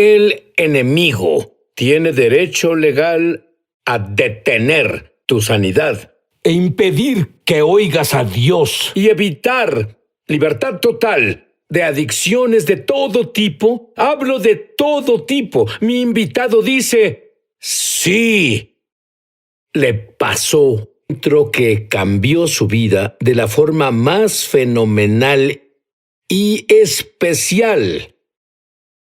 El enemigo tiene derecho legal a detener tu sanidad e impedir que oigas a Dios. y evitar libertad total de adicciones de todo tipo. Hablo de todo tipo. Mi invitado dice, sí, le pasó que cambió su vida de la forma más fenomenal y especial.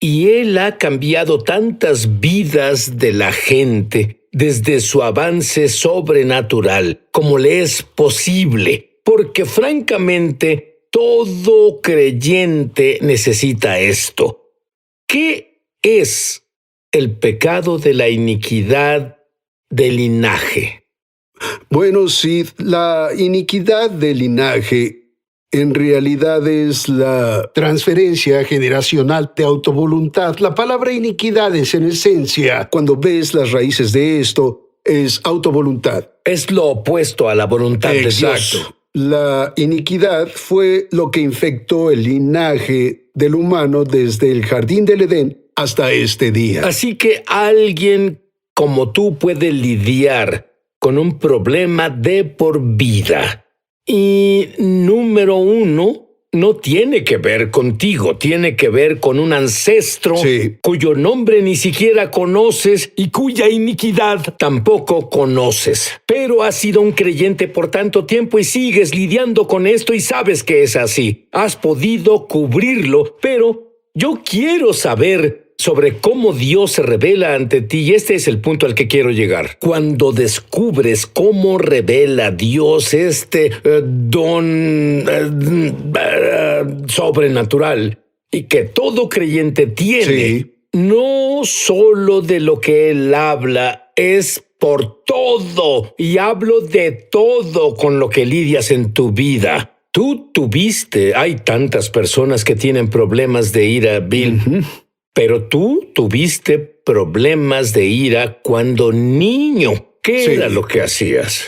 Y él ha cambiado tantas vidas de la gente desde su avance sobrenatural como le es posible, porque francamente todo creyente necesita esto. ¿Qué es el pecado de la iniquidad de linaje? Bueno, Sid, la iniquidad de linaje en realidad es la transferencia generacional de autovoluntad. La palabra iniquidad es, en esencia, cuando ves las raíces de esto, es autovoluntad. Es lo opuesto a la voluntad de Dios. Exacto. La iniquidad fue lo que infectó el linaje del humano desde el jardín del Edén hasta este día. Así que alguien como tú puede lidiar con un problema de por vida. Y número uno, no tiene que ver contigo, tiene que ver con un ancestro cuyo nombre ni siquiera conoces y cuya iniquidad tampoco conoces. Pero has sido un creyente por tanto tiempo y sigues lidiando con esto y sabes que es así. Has podido cubrirlo, pero yo quiero saber sobre cómo Dios se revela ante ti, y este es el punto al que quiero llegar. Cuando descubres cómo revela Dios este don sobrenatural y que todo creyente tiene, no solo de lo que Él habla, es por todo, y hablo de todo con lo que lidias en tu vida. Hay tantas personas que tienen problemas de ira, Bill. Pero tú tuviste problemas de ira cuando niño. ¿Qué era lo que hacías?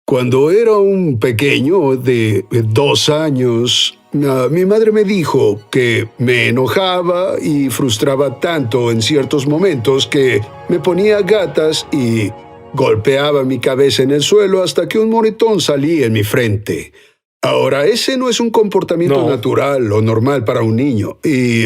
Cuando era un pequeño de 2 años, mi madre me dijo que me enojaba y frustraba tanto en ciertos momentos que me ponía gatas y golpeaba mi cabeza en el suelo hasta que un moretón salía en mi frente. Ahora, ese no es un comportamiento natural o normal para un niño. Y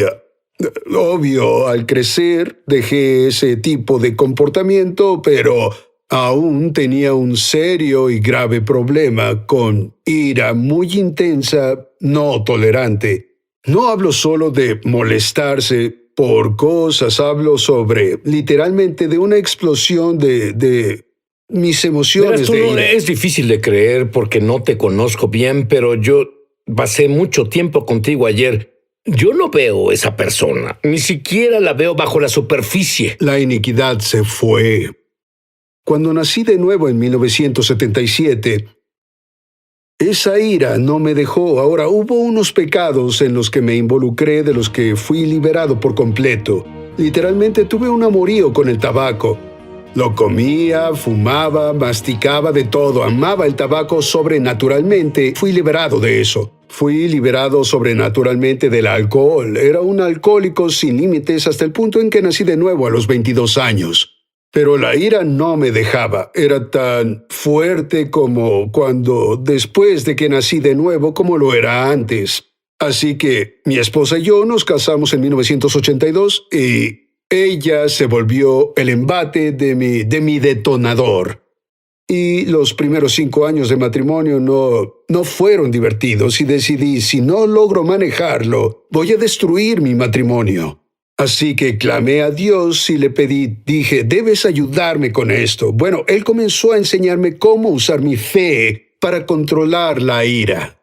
obvio, al crecer dejé ese tipo de comportamiento, pero aún tenía un serio y grave problema con ira muy intensa, no tolerante. No hablo solo de molestarse por cosas, hablo sobre, literalmente, de una explosión de mis emociones. Es difícil de creer porque no te conozco bien, pero yo pasé mucho tiempo contigo ayer. Yo no veo esa persona, ni siquiera la veo bajo la superficie. La iniquidad se fue. Cuando nací de nuevo en 1977, esa ira no me dejó. Ahora, hubo unos pecados en los que me involucré, de los que fui liberado por completo. Literalmente tuve un amorío con el tabaco. Lo comía, fumaba, masticaba de todo, amaba el tabaco sobrenaturalmente. Fui liberado de eso. Fui liberado sobrenaturalmente del alcohol. Era un alcohólico sin límites hasta el punto en que nací de nuevo a los 22 años. Pero la ira no me dejaba. Era tan fuerte como cuando después de que nací de nuevo como lo era antes. Así que mi esposa y yo nos casamos en 1982 y ella se volvió el embate de mi detonador. Y los primeros 5 años de matrimonio no fueron divertidos y decidí, si no logro manejarlo, voy a destruir mi matrimonio. Así que clamé a Dios y le dije, debes ayudarme con esto. Bueno, Él comenzó a enseñarme cómo usar mi fe para controlar la ira.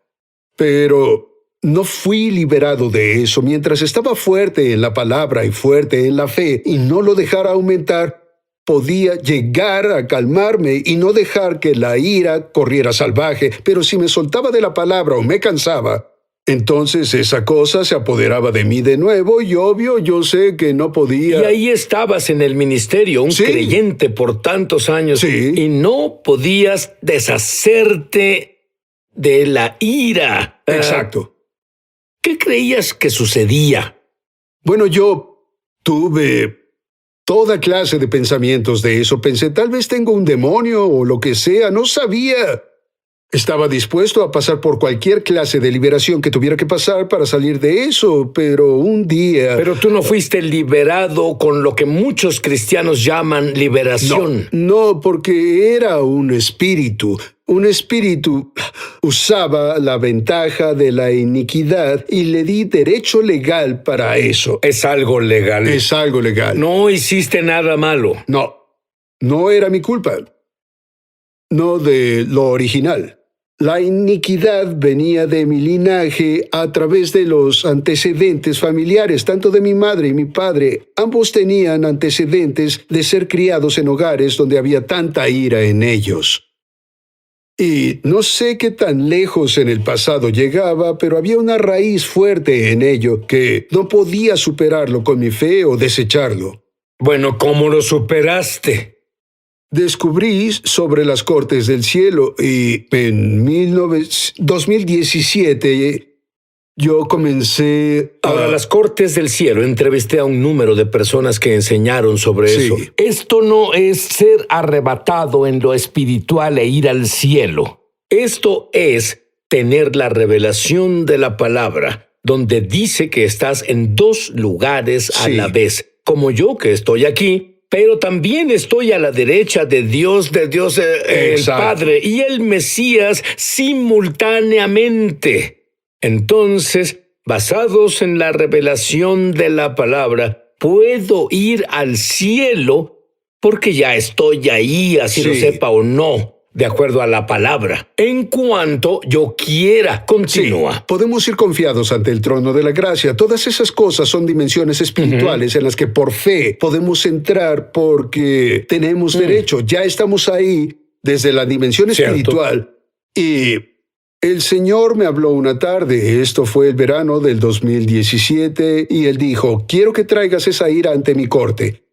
Pero no fui liberado de eso. Mientras estaba fuerte en la palabra y fuerte en la fe y no lo dejara aumentar, podía llegar a calmarme y no dejar que la ira corriera salvaje, pero si me soltaba de la palabra o me cansaba, entonces esa cosa se apoderaba de mí de nuevo y obvio yo sé que no podía. Y ahí estabas en el ministerio, un creyente por tantos años, y no podías deshacerte de la ira. Exacto. ¿Qué creías que sucedía? Bueno, yo Tuve toda clase de pensamientos de eso. Pensé, tal vez tengo un demonio o lo que sea, no sabía. Estaba dispuesto a pasar por cualquier clase de liberación que tuviera que pasar para salir de eso, pero un día... Pero tú no fuiste liberado con lo que muchos cristianos llaman liberación. No, porque era un espíritu. Un espíritu usaba la ventaja de la iniquidad y le di derecho legal para eso. Es algo legal. Es algo legal. No hiciste nada malo. No era mi culpa. No de lo original. La iniquidad venía de mi linaje a través de los antecedentes familiares, tanto de mi madre y mi padre. Ambos tenían antecedentes de ser criados en hogares donde había tanta ira en ellos. Y no sé qué tan lejos en el pasado llegaba, pero había una raíz fuerte en ello que no podía superarlo con mi fe o desecharlo. Bueno, ¿cómo lo superaste? Descubrí sobre las cortes del cielo y en 2017 yo comencé a... Ahora, las cortes del cielo, entrevisté a un número de personas que enseñaron sobre Sí. eso. Esto no es ser arrebatado en lo espiritual e ir al cielo. Esto es tener la revelación de la palabra, donde dice que estás en dos lugares a Sí. la vez, como yo que estoy aquí, pero también estoy a la derecha de Dios, el Exacto. Padre y el Mesías simultáneamente. Entonces, basados en la revelación de la palabra, puedo ir al cielo porque ya estoy ahí, así lo Sí. sepa o no, de acuerdo a la palabra. En cuanto yo quiera, continúa. Sí, podemos ir confiados ante el trono de la gracia. Todas esas cosas son dimensiones espirituales en las que por fe podemos entrar porque tenemos derecho. Ya estamos ahí desde la dimensión Cierto. espiritual. Y el Señor me habló una tarde, esto fue el verano del 2017, y Él dijo, quiero que traigas esa ira ante mi corte.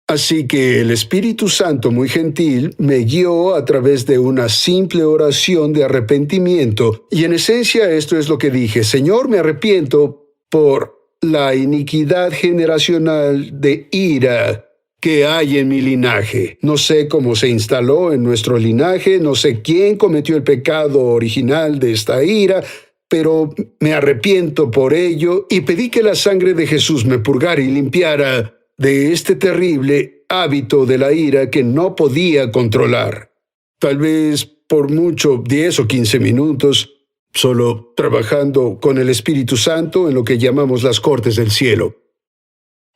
Así que el Espíritu Santo, muy gentil, me guió a través de una simple oración de arrepentimiento. Y en esencia esto es lo que dije, Señor, me arrepiento por la iniquidad generacional de ira que hay en mi linaje. No sé cómo se instaló en nuestro linaje, no sé quién cometió el pecado original de esta ira, pero me arrepiento por ello y pedí que la sangre de Jesús me purgara y limpiara de este terrible hábito de la ira que no podía controlar. Tal vez por mucho 10 o 15 minutos, solo trabajando con el Espíritu Santo en lo que llamamos las cortes del cielo.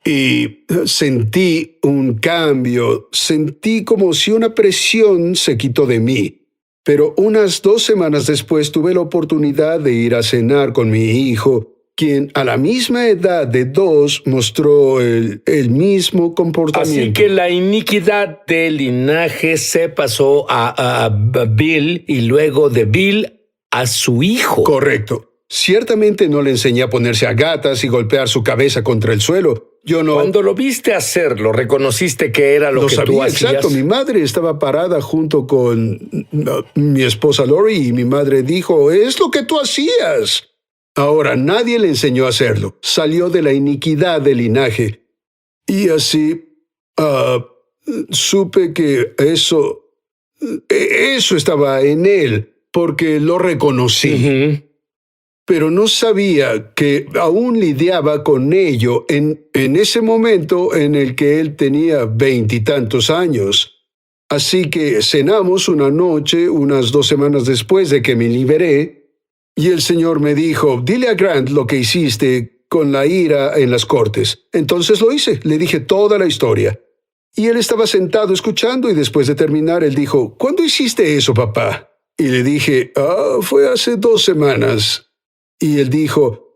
Y sentí un cambio, sentí como si una presión se quitó de mí. Pero unas 2 semanas después tuve la oportunidad de ir a cenar con mi hijo, quien a la misma edad de 2 mostró el mismo comportamiento. Así que la iniquidad del linaje se pasó a Bill y luego de Bill a su hijo. Correcto. Ciertamente no le enseñé a ponerse a gatas y golpear su cabeza contra el suelo. Yo no... Cuando lo viste hacerlo, reconociste que era lo que tú sabía, hacías. exacto. Mi madre estaba parada junto con mi esposa Lori y mi madre dijo, es lo que tú hacías. Ahora, nadie le enseñó a hacerlo. Salió de la iniquidad del linaje. Y así supe que eso estaba en él, porque lo reconocí. Ujú. Pero no sabía que aún lidiaba con ello en ese momento en el que él tenía 20 y tantos años. Así que cenamos una noche, unas 2 semanas después de que me liberé, y el Señor me dijo, dile a Grant lo que hiciste con la ira en las cortes. Entonces lo hice, le dije toda la historia. Y él estaba sentado escuchando y después de terminar él dijo, ¿cuándo hiciste eso, papá? Y le dije, fue hace 2 semanas. Y él dijo,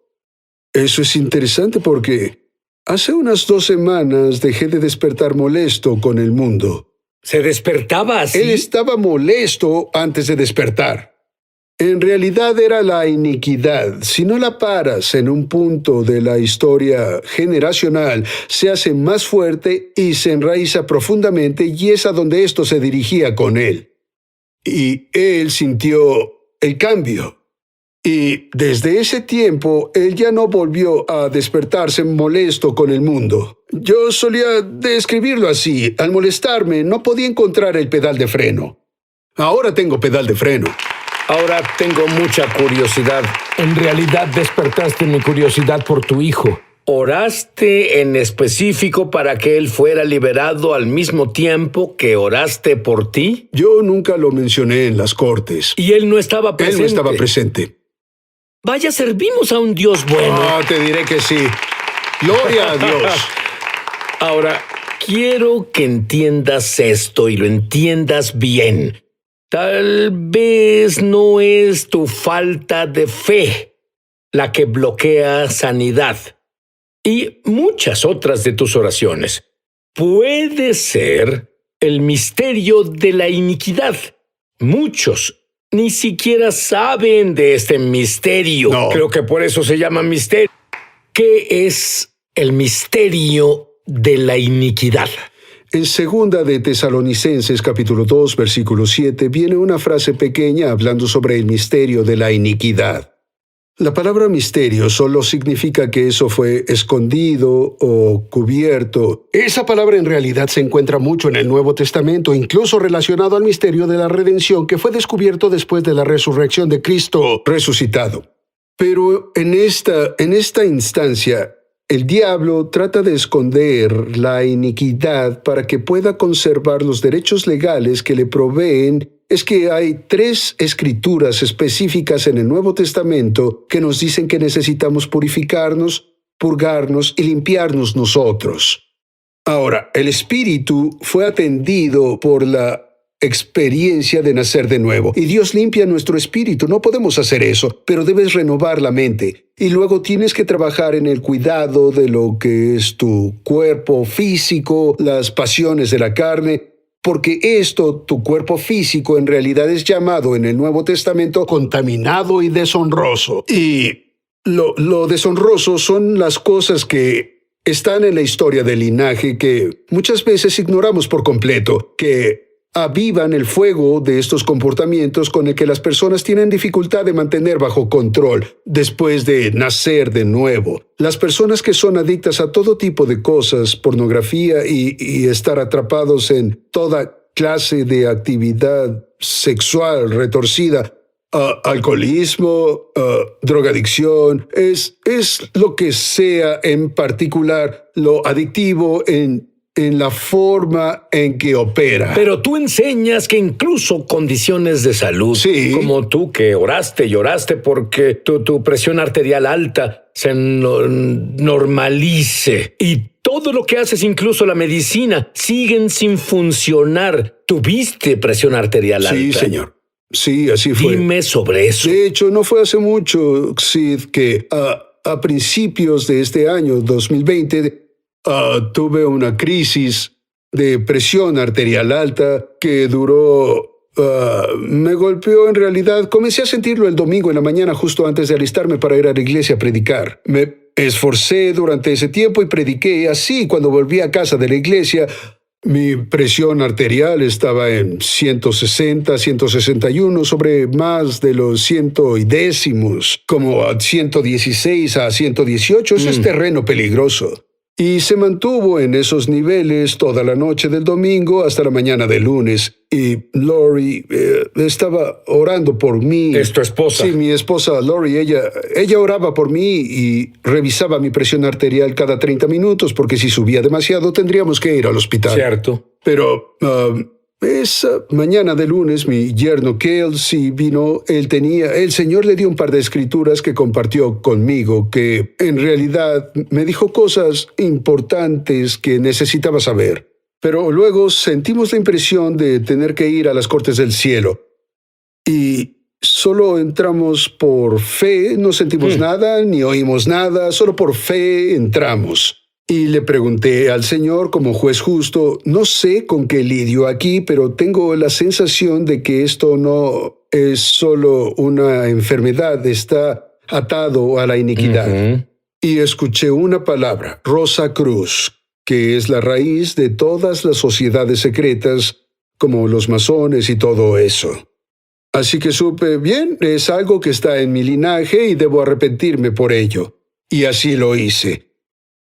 eso es interesante porque hace unas 2 semanas dejé de despertar molesto con el mundo. ¿Se despertaba así? Él estaba molesto antes de despertar. En realidad era la iniquidad. Si no la paras en un punto de la historia generacional, se hace más fuerte y se enraiza profundamente y es a donde esto se dirigía con él. Y él sintió el cambio. Y desde ese tiempo, él ya no volvió a despertarse molesto con el mundo. Yo solía describirlo así. Al molestarme, no podía encontrar el pedal de freno. Ahora tengo pedal de freno. Ahora tengo mucha curiosidad. En realidad despertaste mi curiosidad por tu hijo. ¿Oraste en específico para que él fuera liberado al mismo tiempo que oraste por ti? Yo nunca lo mencioné en las cortes. Y él no estaba presente. Él no estaba presente. Vaya, servimos a un Dios bueno. Te diré que sí. Gloria a Dios. Ahora, quiero que entiendas esto y lo entiendas bien. Tal vez no es tu falta de fe la que bloquea sanidad y muchas otras de tus oraciones. Puede ser el misterio de la iniquidad. Muchos ni siquiera saben de este misterio. No. Creo que por eso se llama misterio. ¿Qué es el misterio de la iniquidad? En segunda de Tesalonicenses, capítulo 2, versículo 7, viene una frase pequeña hablando sobre el misterio de la iniquidad. La palabra misterio solo significa que eso fue escondido o cubierto. Esa palabra en realidad se encuentra mucho en el Nuevo Testamento, incluso relacionado al misterio de la redención que fue descubierto después de la resurrección de Cristo resucitado. Pero en esta instancia, el diablo trata de esconder la iniquidad para que pueda conservar los derechos legales que le proveen. Es que hay 3 escrituras específicas en el Nuevo Testamento que nos dicen que necesitamos purificarnos, purgarnos y limpiarnos nosotros. Ahora, el espíritu fue atendido por la experiencia de nacer de nuevo. Y Dios limpia nuestro espíritu. No podemos hacer eso, pero debes renovar la mente. Y luego tienes que trabajar en el cuidado de lo que es tu cuerpo físico, las pasiones de la carne, porque tu cuerpo físico, en realidad es llamado en el Nuevo Testamento contaminado y deshonroso. Y lo deshonroso son las cosas que están en la historia del linaje que muchas veces ignoramos por completo, que avivan el fuego de estos comportamientos con el que las personas tienen dificultad de mantener bajo control después de nacer de nuevo. Las personas que son adictas a todo tipo de cosas, pornografía y estar atrapados en toda clase de actividad sexual retorcida, alcoholismo, drogadicción, es lo que sea en particular lo adictivo en la forma en que opera. Pero tú enseñas que incluso condiciones de salud, Sí. como tú que oraste y lloraste porque tu presión arterial alta se normalice y todo lo que haces, incluso la medicina, siguen sin funcionar. ¿Tuviste presión arterial alta? Sí, señor. Sí, así fue. Dime sobre eso. De hecho, no fue hace mucho, Sid, que a principios de este año, 2020, tuve una crisis de presión arterial alta que duró, me golpeó en realidad. Comencé a sentirlo el domingo en la mañana justo antes de alistarme para ir a la iglesia a predicar. Me esforcé durante ese tiempo y prediqué. Así, cuando volví a casa de la iglesia, mi presión arterial estaba en 160, 161, sobre más de los 100 y décimos, como a 116 a 118. Eso es terreno peligroso. Y se mantuvo en esos niveles toda la noche del domingo hasta la mañana del lunes. Y Lori estaba orando por mí. ¿Es tu esposa? Sí, mi esposa Lori, ella oraba por mí y revisaba mi presión arterial cada 30 minutos porque si subía demasiado tendríamos que ir al hospital. Cierto. Pero esa mañana de lunes mi yerno Kelsey vino. El Señor le dio un par de escrituras que compartió conmigo que en realidad me dijo cosas importantes que necesitaba saber. Pero luego sentimos la impresión de tener que ir a las cortes del cielo. Y solo entramos por fe, no sentimos nada, ni oímos nada, solo por fe entramos. Y le pregunté al Señor como juez justo, no sé con qué lidio aquí, pero tengo la sensación de que esto no es solo una enfermedad, está atado a la iniquidad. Y escuché una palabra, Rosa Cruz, que es la raíz de todas las sociedades secretas, como los masones y todo eso. Así que supe, bien, es algo que está en mi linaje y debo arrepentirme por ello. Y así lo hice.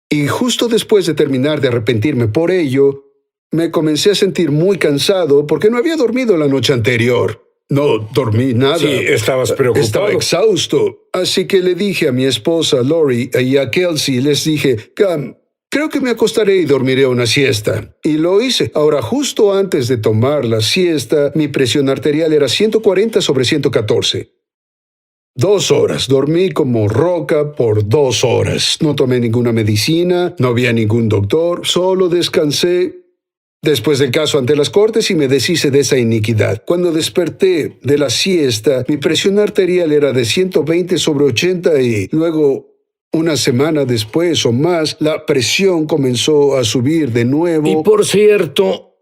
Y justo después de terminar de arrepentirme por ello, me comencé a sentir muy cansado porque no había dormido la noche anterior. No dormí nada. Sí, estabas preocupado. Estaba exhausto. Así que le dije a mi esposa Lori y a Kelsey, les dije, creo que me acostaré y dormiré una siesta. Y lo hice. Ahora, justo antes de tomar la siesta, mi presión arterial era 140/114. 2 horas. Dormí como roca por 2 horas. No tomé ninguna medicina, no vi a ningún doctor, solo descansé después del caso ante las cortes y me deshice de esa iniquidad. Cuando desperté de la siesta, mi presión arterial era de 120/80 y luego, una semana después o más, la presión comenzó a subir de nuevo. Y por cierto,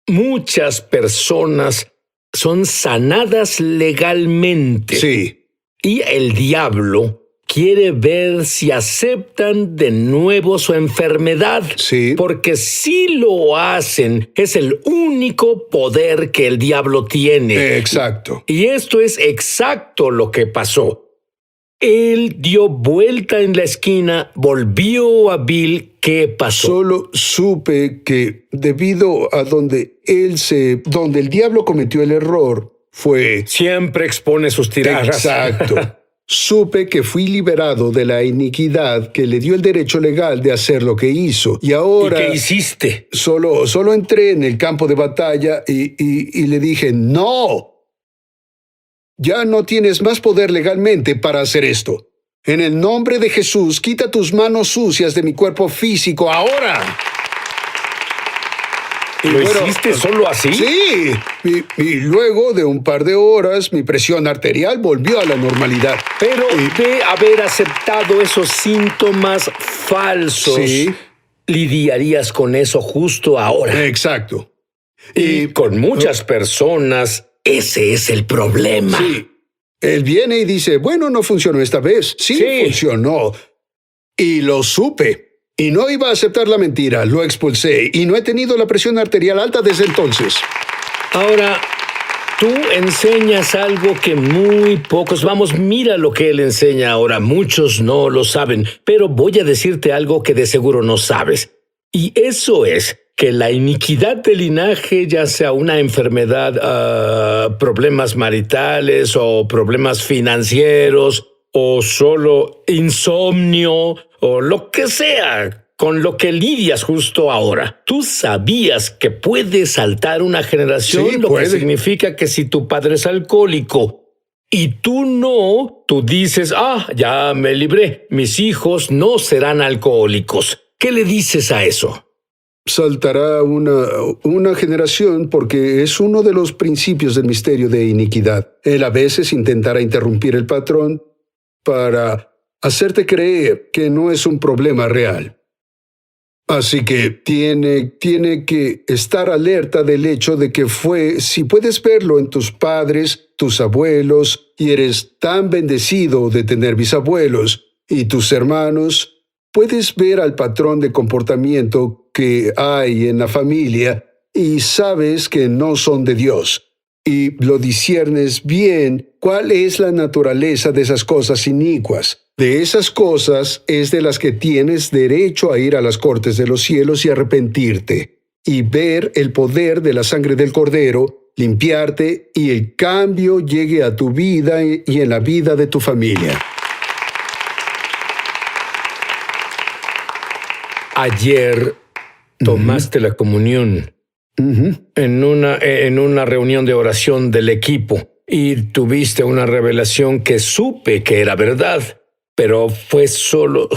muchas personas son sanadas legalmente. Sí. Y el diablo quiere ver si aceptan de nuevo su enfermedad. Sí. Porque si lo hacen, es el único poder que el diablo tiene. Exacto. Y esto es exacto lo que pasó. Él dio vuelta en la esquina, volvió a Bill. ¿Qué pasó? Solo supe que debido a donde el diablo cometió el error, fue... Siempre expone sus tiradas. Exacto. Supe que fui liberado de la iniquidad que le dio el derecho legal de hacer lo que hizo. Y ahora... ¿Y qué hiciste? Solo entré en el campo de batalla y le dije, ¡no! Ya no tienes más poder legalmente para hacer esto. En el nombre de Jesús, quita tus manos sucias de mi cuerpo físico ahora. ¿Lo hiciste solo así? Sí. Y luego de un par de horas, mi presión arterial volvió a la normalidad. Pero de haber aceptado esos síntomas falsos, Sí. lidiarías con eso justo ahora. Exacto. Y con muchas personas, ese es el problema. Sí. Él viene y dice, bueno, no funcionó esta vez. Sí, funcionó. Y lo supe. Y no iba a aceptar la mentira. Lo expulsé. Y no he tenido la presión arterial alta desde entonces. Ahora, tú enseñas algo que muy pocos... Vamos, mira lo que él enseña ahora. Muchos no lo saben. Pero voy a decirte algo que de seguro no sabes. Y eso es que la iniquidad del linaje, ya sea una enfermedad, problemas maritales o problemas financieros o solo insomnio o lo que sea con lo que lidias justo ahora. Tú sabías que puede saltar una generación, Sí, lo puede. que significa que si tu padre es alcohólico y tú no, tú dices, ya me libré, mis hijos no serán alcohólicos. ¿Qué le dices a eso? Saltará una generación porque es uno de los principios del misterio de iniquidad. Él a veces intentará interrumpir el patrón para hacerte creer que no es un problema real. Así que tiene que estar alerta del hecho de que si puedes verlo en tus padres, tus abuelos, y eres tan bendecido de tener bisabuelos, y tus hermanos, puedes ver al patrón de comportamiento que hay en la familia y sabes que no son de Dios. Y lo disciernes bien cuál es la naturaleza de esas cosas inicuas. De esas cosas es de las que tienes derecho a ir a las cortes de los cielos y arrepentirte, y ver el poder de la sangre del Cordero, limpiarte y el cambio llegue a tu vida y en la vida de tu familia. Ayer tomaste la comunión en una reunión de oración del equipo y tuviste una revelación que supe que era verdad, pero fue solo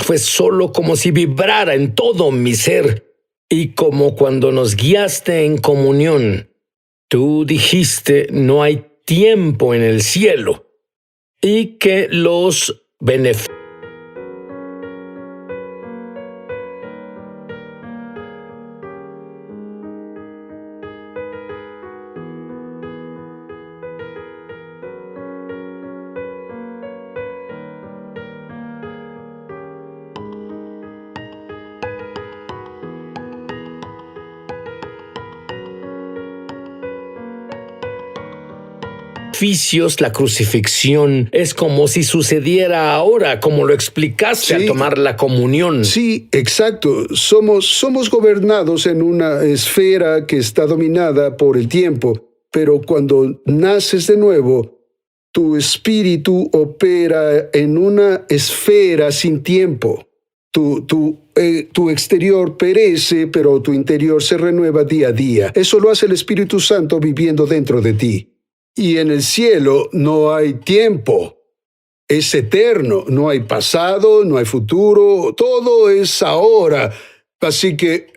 como si vibrara en todo mi ser. Y como cuando nos guiaste en comunión, tú dijiste no hay tiempo en el cielo y que los beneficios sacrificios, la crucifixión, es como si sucediera ahora, como lo explicaste al tomar la comunión. Sí, exacto. Somos gobernados en una esfera que está dominada por el tiempo, pero cuando naces de nuevo, tu espíritu opera en una esfera sin tiempo. Tu exterior perece, pero tu interior se renueva día a día. Eso lo hace el Espíritu Santo viviendo dentro de ti. Y en el cielo no hay tiempo. Es eterno. No hay pasado, no hay futuro. Todo es ahora. Así que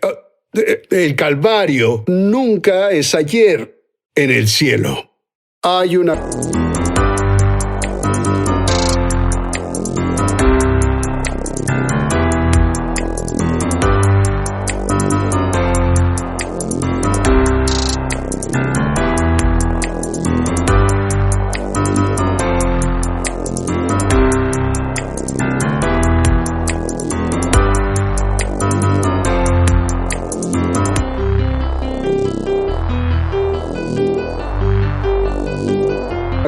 el Calvario nunca es ayer en el cielo. Hay una...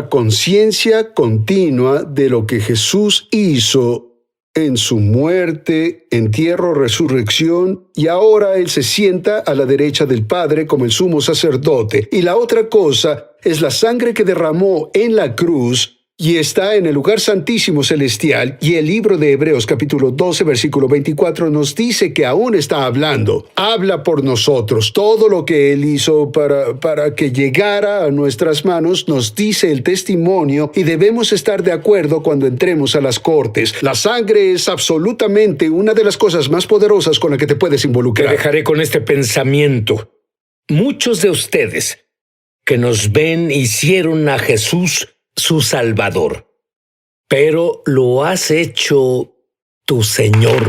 conciencia continua de lo que Jesús hizo en su muerte, entierro, resurrección, y ahora Él se sienta a la derecha del Padre como el sumo sacerdote. Y la otra cosa es la sangre que derramó en la cruz y está en el lugar santísimo celestial, y el libro de Hebreos capítulo 12 versículo 24 nos dice que aún está hablando. Habla por nosotros. Todo lo que Él hizo para que llegara a nuestras manos nos dice el testimonio, y debemos estar de acuerdo cuando entremos a las cortes. La sangre es absolutamente una de las cosas más poderosas con la que te puedes involucrar. Te dejaré con este pensamiento. Muchos de ustedes que nos ven hicieron a Jesús su Salvador, pero lo has hecho tu Señor.